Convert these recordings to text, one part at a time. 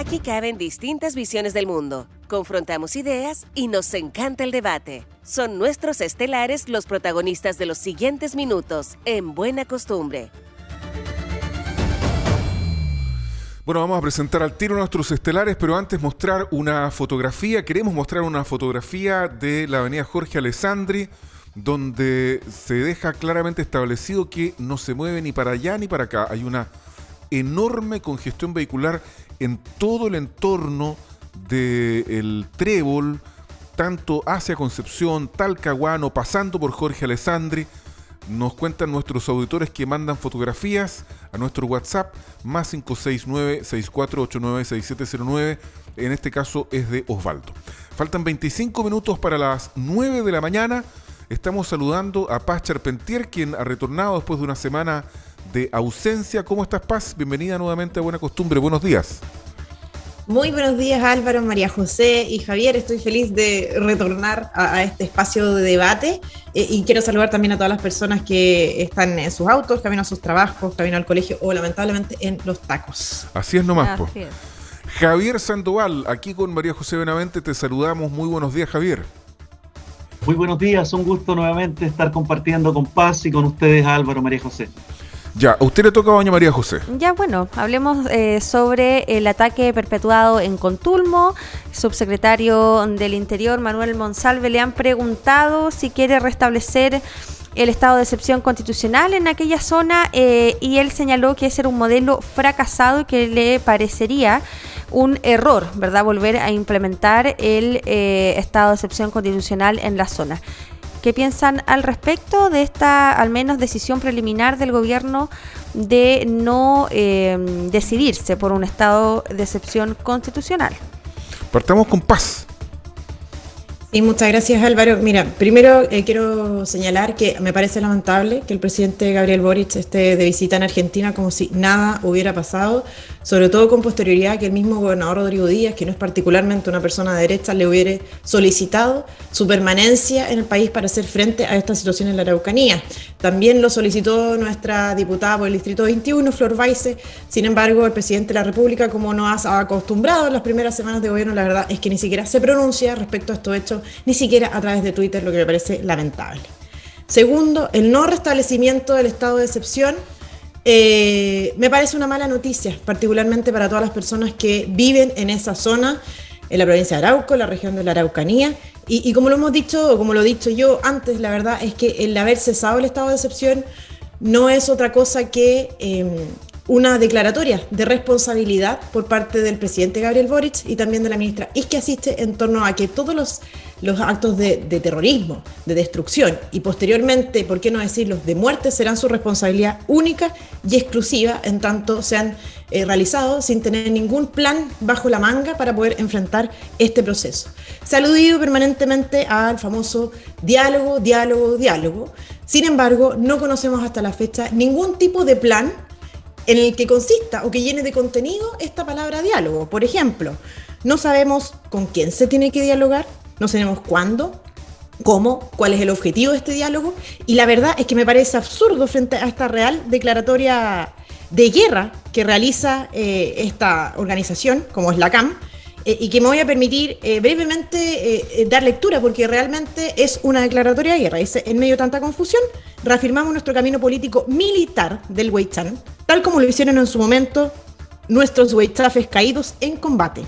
Aquí caben distintas visiones del mundo, confrontamos ideas y nos encanta el debate. Son nuestros estelares los protagonistas de los siguientes minutos, en Buena Costumbre. Bueno, vamos a presentar al tiro nuestros estelares, pero antes mostrar una fotografía. Queremos mostrar una fotografía de la avenida Jorge Alessandri, donde se deja claramente establecido que no se mueve ni para allá ni para acá. Hay una enorme congestión vehicular en todo el entorno del Trébol, tanto hacia Concepción, Talcahuano, pasando por Jorge Alessandri. Nos cuentan nuestros auditores que mandan fotografías a nuestro WhatsApp, más 569-6489-6709. En este caso es de Osvaldo. Faltan 25 minutos para las 9 de la mañana. Estamos saludando a Paz Charpentier, quien ha retornado después de una semana de ausencia. ¿Cómo estás, Paz? Bienvenida nuevamente a Buena Costumbre. Buenos días. Muy buenos días, Álvaro, María José y Javier. Estoy feliz de retornar a este espacio de debate y quiero saludar también a todas las personas que están en sus autos, camino a sus trabajos, camino al colegio o lamentablemente en los tacos. Así es nomás, po. Javier Sandoval, aquí con María José Benavente, te saludamos. Muy buenos días, Javier. Muy buenos días, un gusto nuevamente estar compartiendo con Paz y con ustedes, Álvaro, María José. Ya, a usted le toca, doña María José. Ya, bueno, hablemos sobre el ataque perpetuado en Contulmo. Subsecretario del Interior, Manuel Monsalve, le han preguntado si quiere restablecer el estado de excepción constitucional en aquella zona y él señaló que ese era un modelo fracasado y que le parecería un error, ¿verdad?, volver a implementar el estado de excepción constitucional en la zona. ¿Qué piensan al respecto de esta, al menos, decisión preliminar del gobierno de no decidirse por un estado de excepción constitucional? Partamos con Paz. Sí, muchas gracias, Álvaro. Mira, primero quiero señalar que me parece lamentable que el presidente Gabriel Boric esté de visita en Argentina como si nada hubiera pasado, sobre todo con posterioridad que el mismo gobernador Rodrigo Díaz, que no es particularmente una persona de derecha, le hubiera solicitado su permanencia en el país para hacer frente a esta situación en la Araucanía. También lo solicitó nuestra diputada por el Distrito 21, Flor Weisse. Sin embargo, el presidente de la República, como nos ha acostumbrado en las primeras semanas de gobierno, la verdad es que ni siquiera se pronuncia respecto a estos hechos, ni siquiera a través de Twitter, lo que me parece lamentable. Segundo, el no restablecimiento del estado de excepción me parece una mala noticia, particularmente para todas las personas que viven en esa zona, en la provincia de Arauco, la región de la Araucanía, y como lo hemos dicho, o como lo he dicho yo antes, la verdad es que el haber cesado el estado de excepción no es otra cosa que una declaratoria de responsabilidad por parte del presidente Gabriel Boric y también de la ministra Isquia Siche en torno a que todos los actos de terrorismo, de destrucción y posteriormente, por qué no decirlo, de muerte serán su responsabilidad única y exclusiva en tanto sean realizados sin tener ningún plan bajo la manga para poder enfrentar este proceso. Se ha aludido permanentemente al famoso diálogo. Sin embargo, no conocemos hasta la fecha ningún tipo de plan en el que consista o que llene de contenido esta palabra diálogo. Por ejemplo, no sabemos con quién se tiene que dialogar, no sabemos cuándo, cómo, cuál es el objetivo de este diálogo, y la verdad es que me parece absurdo frente a esta real declaratoria de guerra que realiza esta organización, como es la CAM, y que me voy a permitir brevemente dar lectura, porque realmente es una declaratoria de guerra. Dice: en medio de tanta confusión, reafirmamos nuestro camino político militar del Weichan, tal como lo hicieron en su momento nuestros weichafes caídos en combate,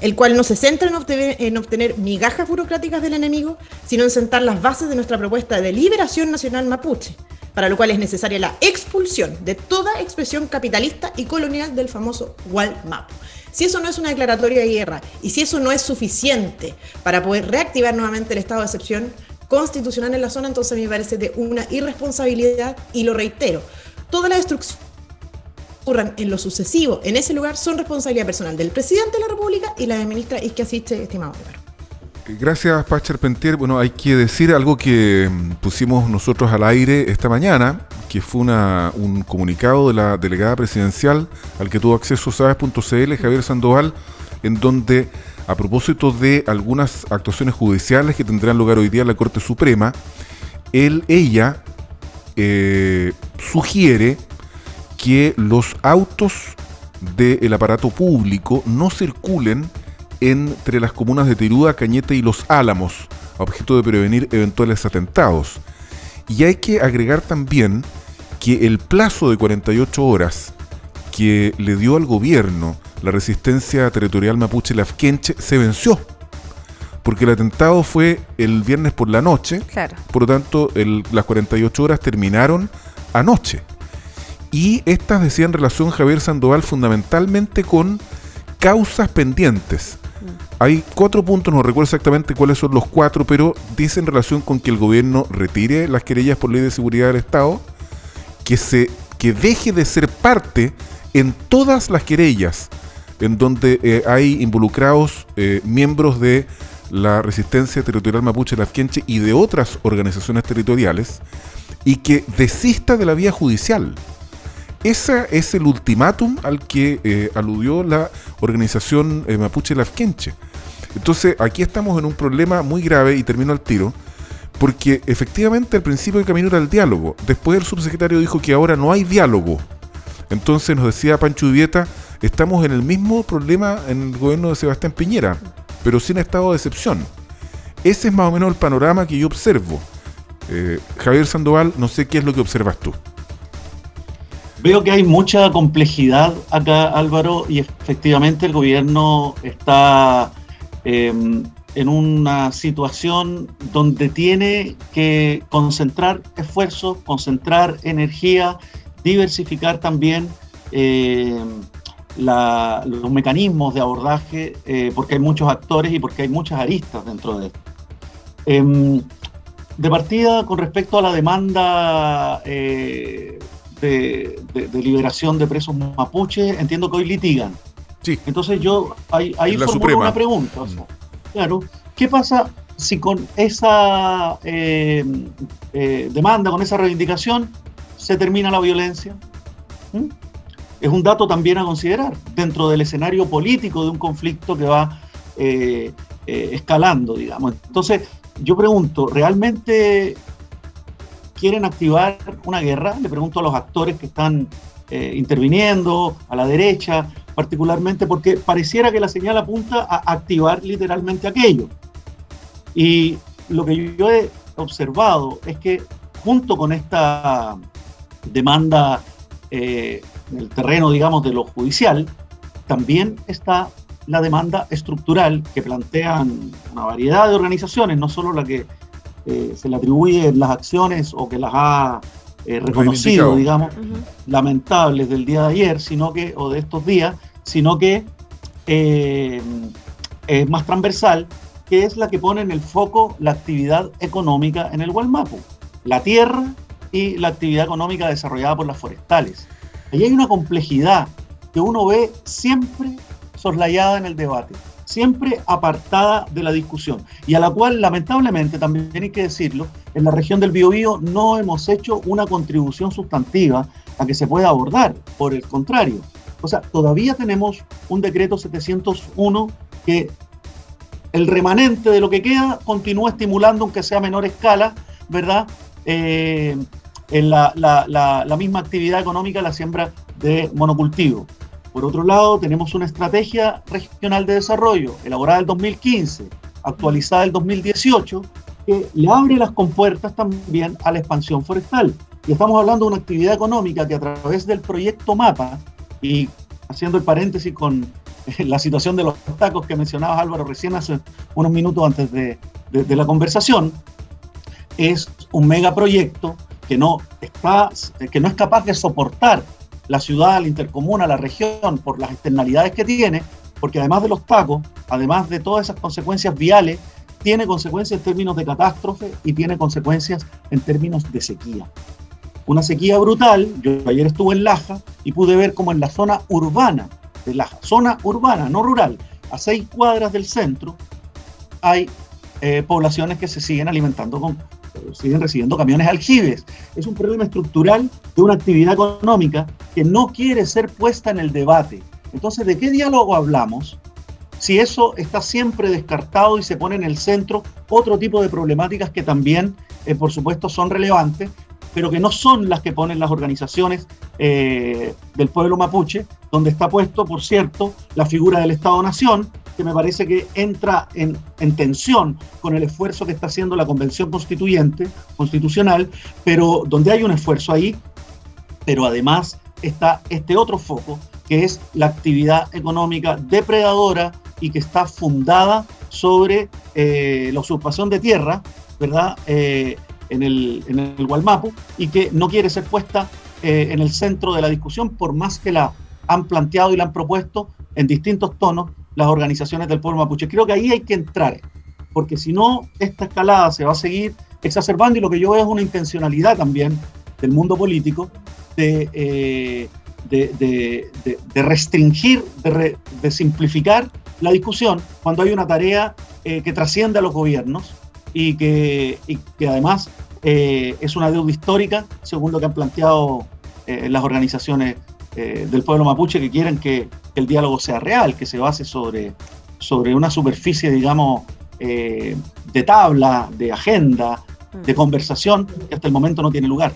el cual no se centra en obtener migajas burocráticas del enemigo, sino en sentar las bases de nuestra propuesta de liberación nacional mapuche, para lo cual es necesaria la expulsión de toda expresión capitalista y colonial del famoso Walmapu. Si eso no es una declaratoria de guerra y si eso no es suficiente para poder reactivar nuevamente el estado de excepción constitucional en la zona, entonces a mí me parece de una irresponsabilidad, y lo reitero, toda la destrucción que ocurran en lo sucesivo en ese lugar son responsabilidad personal del presidente de la República y la ministra Isquia Siche, estimado Álvaro. Gracias, Paz Charpentier. Bueno, hay que decir algo que pusimos nosotros al aire esta mañana, que fue un comunicado de la delegada presidencial al que tuvo acceso sabes.cl, Javier Sandoval, en donde, a propósito de algunas actuaciones judiciales que tendrán lugar hoy día en la Corte Suprema, ella sugiere que los autos del aparato público no circulen entre las comunas de Teruda, Cañete y Los Álamos, a objeto de prevenir eventuales atentados. Y hay que agregar también que el plazo de 48 horas que le dio al gobierno la resistencia territorial mapuche Lafkenche se venció, porque el atentado fue el viernes por la noche. Claro. Por lo tanto, las 48 horas terminaron anoche. Y estas decían relación, Javier Sandoval, fundamentalmente con causas pendientes. Hay 4 puntos, no recuerdo exactamente cuáles son los 4, pero dicen relación con que el gobierno retire las querellas por ley de seguridad del Estado, que deje de ser parte en todas las querellas en donde hay involucrados miembros de la Resistencia Territorial Mapuche Lafkenche y de otras organizaciones territoriales, y que desista de la vía judicial. Ese es el ultimátum al que aludió la organización Mapuche Lafkenche. Entonces, aquí estamos en un problema muy grave, y termino al tiro, porque efectivamente al principio el camino era el diálogo. Después el subsecretario dijo que ahora no hay diálogo. Entonces nos decía Pancho Ubieta, estamos en el mismo problema en el gobierno de Sebastián Piñera, pero sin estado de excepción. Ese es más o menos el panorama que yo observo. Javier Sandoval, no sé qué es lo que observas tú. Veo que hay mucha complejidad acá, Álvaro, y efectivamente el gobierno está en una situación donde tiene que concentrar esfuerzos, concentrar energía, diversificar también los mecanismos de abordaje, porque hay muchos actores y porque hay muchas aristas dentro de esto. De partida, con respecto a la demanda de liberación de presos mapuches, entiendo que hoy litigan. Sí. Entonces yo ahí formulo Suprema. una pregunta. O sea, claro, ¿qué pasa si con esa demanda, con esa reivindicación, se termina la violencia? Es un dato también a considerar dentro del escenario político de un conflicto que va escalando, digamos. Entonces, yo pregunto, ¿realmente quieren activar una guerra? Le pregunto a los actores que están interviniendo, a la derecha, particularmente, porque pareciera que la señal apunta a activar literalmente aquello. Y lo que yo he observado es que junto con esta demanda en el terreno, digamos, de lo judicial, también está la demanda estructural que plantean una variedad de organizaciones, no solo la que se le atribuye las acciones o que las ha reconocido, digamos, lamentables del día de ayer, o de estos días, sino que es más transversal, que es la que pone en el foco la actividad económica en el Gualmapu, la tierra y la actividad económica desarrollada por las forestales. Ahí hay una complejidad que uno ve siempre soslayada en el debate, siempre apartada de la discusión, y a la cual lamentablemente, también hay que decirlo, en la región del Biobío no hemos hecho una contribución sustantiva a que se pueda abordar. Por el contrario, o sea, todavía tenemos un decreto 701 que el remanente de lo que queda continúa estimulando, aunque sea a menor escala, ¿verdad? En la misma actividad económica, la siembra de monocultivo. Por otro lado, tenemos una estrategia regional de desarrollo elaborada en el 2015, actualizada en el 2018, que le abre las compuertas también a la expansión forestal. Y estamos hablando de una actividad económica que a través del proyecto MAPA, y haciendo el paréntesis con la situación de los tacos que mencionabas, Álvaro, recién hace unos minutos antes de la conversación, es un megaproyecto que no es capaz de soportar la ciudad, la intercomuna, la región, por las externalidades que tiene, porque además de los tacos, además de todas esas consecuencias viales, tiene consecuencias en términos de catástrofe y tiene consecuencias en términos de sequía. Una sequía brutal. Yo ayer estuve en Laja y pude ver cómo en la zona urbana de Laja, zona urbana, no rural, a 6 cuadras del centro, hay poblaciones que se siguen alimentando siguen recibiendo camiones aljibes. Es un problema estructural de una actividad económica que no quiere ser puesta en el debate. Entonces, ¿de qué diálogo hablamos si eso está siempre descartado y se pone en el centro otro tipo de problemáticas que también, por supuesto, son relevantes, pero que no son las que ponen las organizaciones del pueblo mapuche, donde está puesto, por cierto, la figura del Estado-Nación, que me parece que entra en tensión con el esfuerzo que está haciendo la Convención Constitucional, pero donde hay un esfuerzo ahí, pero además está este otro foco, que es la actividad económica depredadora y que está fundada sobre la usurpación de tierra, ¿verdad?, en el Gualmapu, y que no quiere ser puesta en el centro de la discusión, por más que la han planteado y la han propuesto en distintos tonos las organizaciones del pueblo mapuche. Creo que ahí hay que entrar, porque si no, esta escalada se va a seguir exacerbando, y lo que yo veo es una intencionalidad también del mundo político de restringir, de simplificar la discusión cuando hay una tarea que trasciende a los gobiernos y que además es una deuda histórica, según lo que han planteado las organizaciones del pueblo mapuche, que quieren que el diálogo sea real, que se base sobre una superficie, digamos, de tabla, de agenda, de conversación, que hasta el momento no tiene lugar.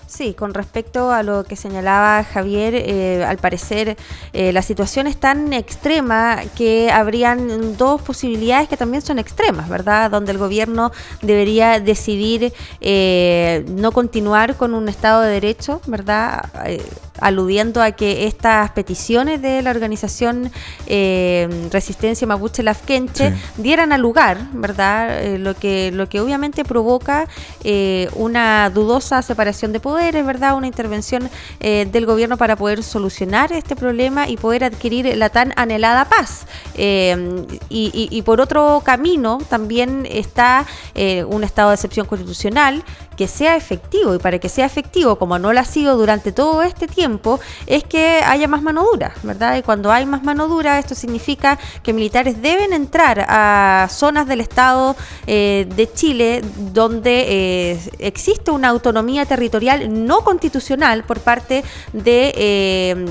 Sí, con respecto a lo que señalaba Javier, al parecer la situación es tan extrema que habrían dos posibilidades que también son extremas, ¿verdad? Donde el gobierno debería decidir no continuar con un Estado de Derecho, ¿verdad? Aludiendo a que estas peticiones de la organización Resistencia Mapuche Lafkenche dieran a lugar, ¿verdad? Lo que obviamente provoca una dudosa separación de poderes, ¿verdad? Una intervención del gobierno para poder solucionar este problema y poder adquirir la tan anhelada paz. Y por otro camino también está un estado de excepción constitucional que sea efectivo, y para que sea efectivo, como no lo ha sido durante todo este tiempo, es que haya más mano dura, ¿verdad? Y cuando hay más mano dura, esto significa que militares deben entrar a zonas del Estado de Chile donde existe una autonomía territorial no constitucional por parte de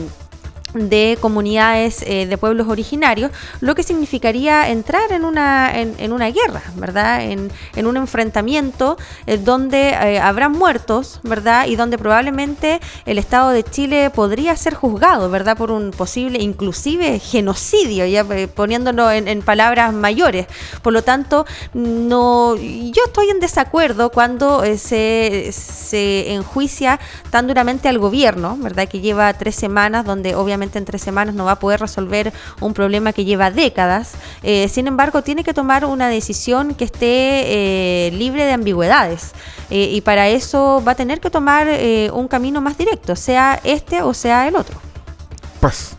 comunidades de pueblos originarios, lo que significaría entrar en una guerra, ¿verdad? En un enfrentamiento donde habrá muertos, ¿verdad? Y donde probablemente el Estado de Chile podría ser juzgado, ¿verdad? Por un posible, inclusive, genocidio, ya poniéndolo en palabras mayores. Por lo tanto, yo estoy en desacuerdo cuando se enjuicia tan duramente al gobierno, ¿verdad? Que lleva 3 semanas, donde obviamente en 3 semanas no va a poder resolver un problema que lleva décadas. Sin embargo, tiene que tomar una decisión que esté libre de ambigüedades, y para eso va a tener que tomar un camino más directo, sea este o sea el otro. Paz.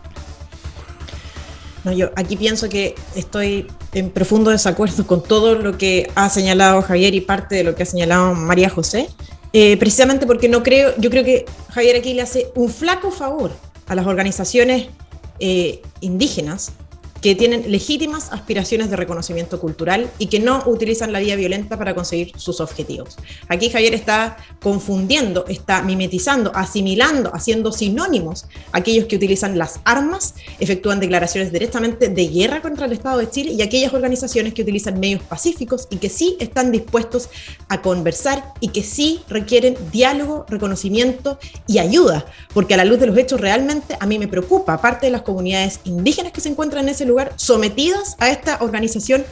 No, yo aquí pienso que estoy en profundo desacuerdo con todo lo que ha señalado Javier y parte de lo que ha señalado María José, precisamente porque yo creo que Javier aquí le hace un flaco favor a las organizaciones indígenas que tienen legítimas aspiraciones de reconocimiento cultural y que no utilizan la vía violenta para conseguir sus objetivos. Aquí Javier está confundiendo, está mimetizando, asimilando, haciendo sinónimos a aquellos que utilizan las armas, efectúan declaraciones directamente de guerra contra el Estado de Chile, y aquellas organizaciones que utilizan medios pacíficos y que sí están dispuestos a conversar y que sí requieren diálogo, reconocimiento y ayuda, porque a la luz de los hechos realmente a mí me preocupa, aparte de las comunidades indígenas que se encuentran en ese lugar, sometidas a esta organización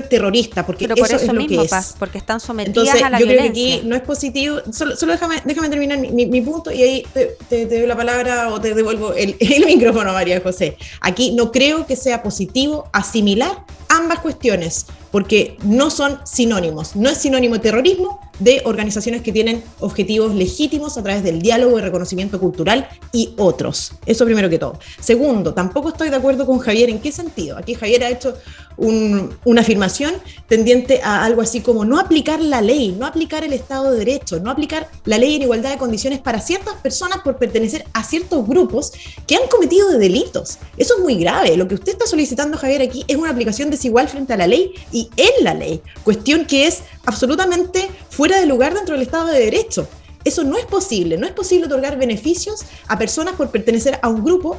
terrororista, porque pero por eso es lo mismo, que es. Paz, porque están sometidas Entonces, a la yo violencia. creo que aquí no es positivo. Solo déjame terminar mi punto, y ahí te doy la palabra o te devuelvo el micrófono, María José. Aquí no creo que sea positivo asimilar ambas cuestiones, porque no son sinónimos. No es sinónimo de terrorismo de organizaciones que tienen objetivos legítimos a través del diálogo y reconocimiento cultural y otros. Eso primero que todo. Segundo, tampoco estoy de acuerdo con Javier. ¿En qué sentido? Aquí Javier ha hecho una afirmación tendiente a algo así como no aplicar la ley, no aplicar el Estado de Derecho, no aplicar la ley en igualdad de condiciones para ciertas personas por pertenecer a ciertos grupos que han cometido delitos. Eso es muy grave. Lo que usted está solicitando, Javier, aquí es una aplicación desigual frente a la ley y en la ley, cuestión que es absolutamente fuera de lugar dentro del Estado de Derecho. Eso no es posible. No es posible otorgar beneficios a personas por pertenecer a un grupo,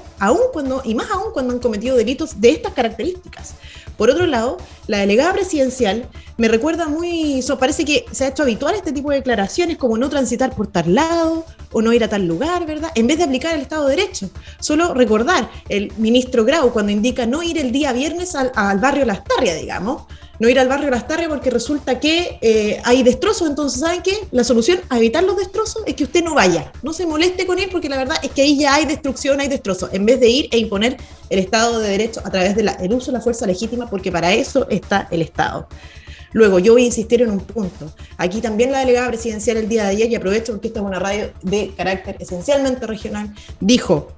y más aún cuando han cometido delitos de estas características. Por otro lado, la delegada presidencial me recuerda parece que se ha hecho habitual este tipo de declaraciones, como no transitar por tal lado o no ir a tal lugar, ¿verdad? En vez de aplicar el Estado de Derecho. Solo recordar el ministro Grau cuando indica no ir el día viernes al barrio Lastarria, digamos, no ir al barrio Lastarria porque resulta que hay destrozos. Entonces, ¿saben qué? La solución a evitar los destrozos es que usted no vaya, no se moleste con ir, porque la verdad es que ahí ya hay destrucción, hay destrozos, en vez de ir e imponer el Estado de Derecho a través del uso de la fuerza legítima, porque para eso está el Estado. Luego, yo voy a insistir en un punto. Aquí también la delegada presidencial el día de ayer, y aprovecho porque esta es una radio de carácter esencialmente regional, dijo,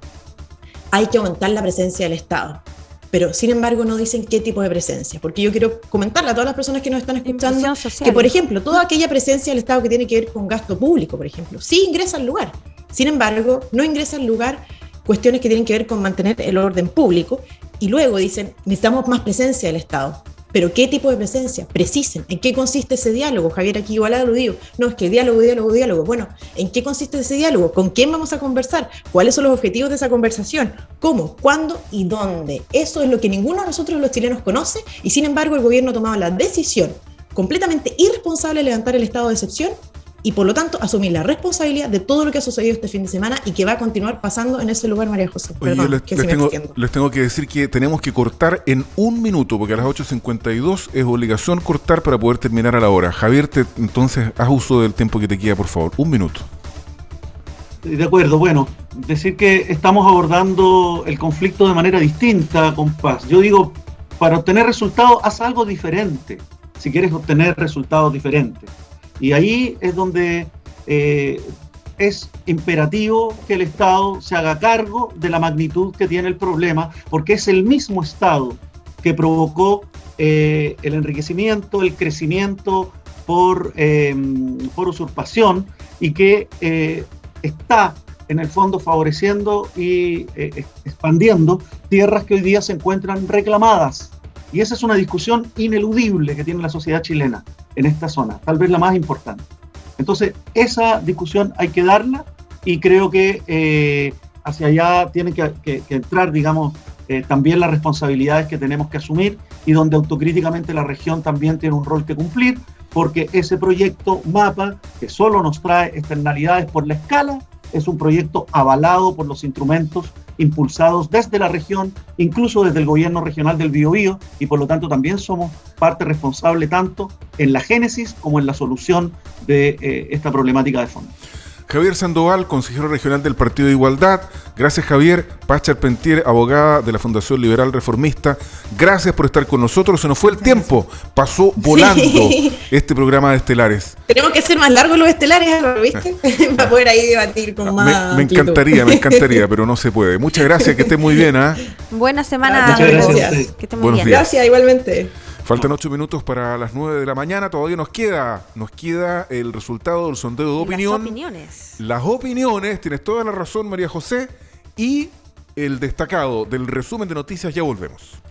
hay que aumentar la presencia del Estado. Pero, sin embargo, no dicen qué tipo de presencia, porque yo quiero comentarle a todas las personas que nos están escuchando que, por ejemplo, toda aquella presencia del Estado que tiene que ver con gasto público, por ejemplo, sí ingresa al lugar. Sin embargo, no ingresa al lugar cuestiones que tienen que ver con mantener el orden público, y luego dicen, necesitamos más presencia del Estado. ¿Pero qué tipo de presencia? Precisen. ¿En qué consiste ese diálogo? Javier aquí igual ha aludido. No, es que diálogo. Bueno, ¿en qué consiste ese diálogo? ¿Con quién vamos a conversar? ¿Cuáles son los objetivos de esa conversación? ¿Cómo? ¿Cuándo? ¿Y dónde? Eso es lo que ninguno de nosotros los chilenos conoce, y sin embargo el gobierno ha tomado la decisión completamente irresponsable de levantar el estado de excepción y por lo tanto asumir la responsabilidad de todo lo que ha sucedido este fin de semana y que va a continuar pasando en ese lugar, María José. Oye, Perdón, les tengo que decir que tenemos que cortar en 1 minuto, porque a las 8:52 es obligación cortar para poder terminar a la hora. Javier, entonces haz uso del tiempo que te queda, por favor. 1 minuto. De acuerdo, bueno, decir que estamos abordando el conflicto de manera distinta, compás. Yo digo, para obtener resultados, haz algo diferente, si quieres obtener resultados diferentes. Y ahí es donde es imperativo que el Estado se haga cargo de la magnitud que tiene el problema, porque es el mismo Estado que provocó el enriquecimiento, el crecimiento por usurpación, y que está en el fondo favoreciendo y expandiendo tierras que hoy día se encuentran reclamadas. Y esa es una discusión ineludible que tiene la sociedad chilena en esta zona, tal vez la más importante. Entonces, esa discusión hay que darla, y creo que hacia allá tienen que entrar, digamos, también las responsabilidades que tenemos que asumir, y donde autocríticamente la región también tiene un rol que cumplir, porque ese proyecto MAPA, que solo nos trae externalidades por la escala, es un proyecto avalado por los instrumentos impulsados desde la región, incluso desde el gobierno regional del Biobío, y por lo tanto también somos parte responsable tanto en la génesis como en la solución de esta problemática de fondo. Javier Sandoval, consejero regional del Partido de Igualdad. Gracias, Javier. Paz Charpentier, abogada de la Fundación Liberal Reformista. Gracias por estar con nosotros. Se nos fue el tiempo. Pasó volando este programa de Estelares. Tenemos que hacer más largos los estelares, ¿viste? Para poder ahí debatir con más. Me encantaría, pero no se puede. Muchas gracias, que esté muy bien. Buena semana. Muchas gracias. Que esté muy bien. Gracias, igualmente. Faltan 8 minutos para las 9 de la mañana. Todavía nos queda el resultado del sondeo de opinión. Las opiniones, tienes toda la razón, María José. Y el destacado del resumen de noticias, ya volvemos.